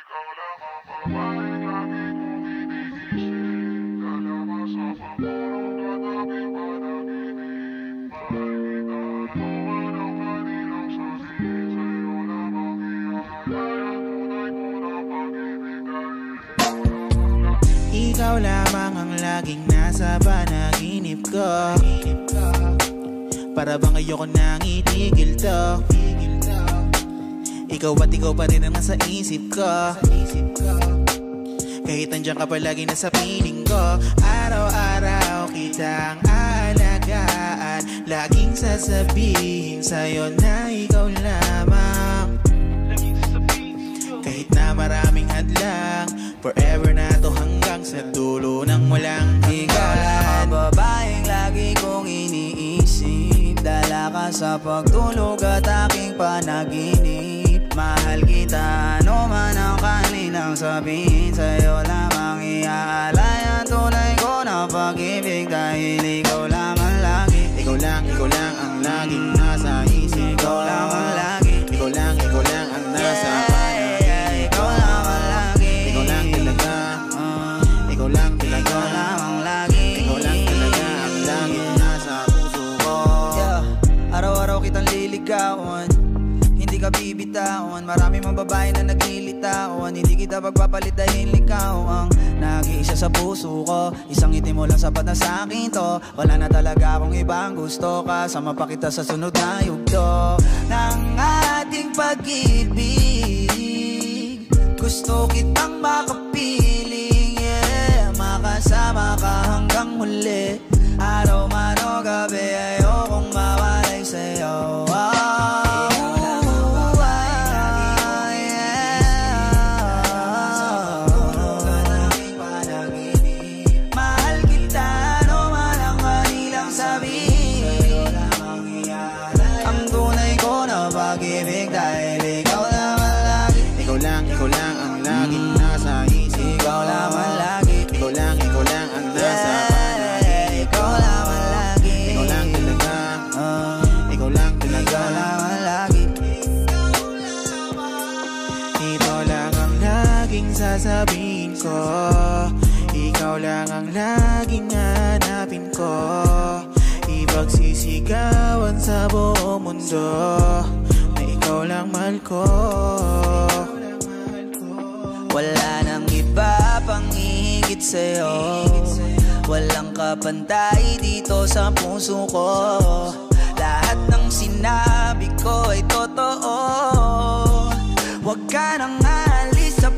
Ikaw lamang ang laging nasa panaginip ko. Para bang ayoko nang itigil to. Ikaw at ikaw pa rin ang nasa isip ko. Kahit nandiyan ka palagi nasa piling ko. Araw-araw kitang aalagaan. Laging sasabihin sa'yo na ikaw lamang. Kahit na maraming hadlang, forever na to hanggang sa dulo ng walang hanggan. Ikaw lang ang babaeng lagi kong iniisip. Dala ka sa pagtulog at aking panaginip. Mahal kita, ano man ang kanilang sabihin. Sa'yo lamang iaalay ang tunay ko na pag-ibig. Dahil ikaw lamang lagi. Ikaw lang ang laging nasa isip ko. Ikaw lang ang lagi. Ikaw lang ang nasa Ikaw lamang lagi. Ikaw lang talaga. Ikaw lang talaga. Ikaw lamang lagi. Ikaw lang talaga ang laging nasa puso ko. Araw-araw kitang liligawan, hindi ka bibitawan. Marami mong babae na naglilitawan. Hindi kita pagpapalit dahil ikaw ang nag-iisa sa puso ko. Isang ngiti mo lang sapat na sa'kin to. Wala na talaga akong ibang gusto. Kasama pa kita sa sunod na yugto ng ating pag-ibig. Gusto kitang makapiling, yeah. Makasama ka hanggang huli. Araw man o gabi, ayokong mawalay sa'yo. Mahal kita, no man ang kanilang sabihin. Ang tunay ko na pag-ibig dahil ikaw naman lagi. Ikaw lang ang laging nasa isip ko. Ikaw naman lagi. Ikaw lang ang nasa panaginip ko. Ikaw naman lagi. Ikaw lang talaga. Ikaw lang talaga. Ikaw naman lagi. Ito lang ang laging sasabihin ko. Ikaw lang ang laging hanapin ko. Ipagsisigawan sa buong mundo na ikaw lang mahal ko. Wala nang iba pang higit sa'yo. Walang kapantay dito sa puso ko. Lahat ng sinabi ko ay totoo. Huwag ka nang aalis sa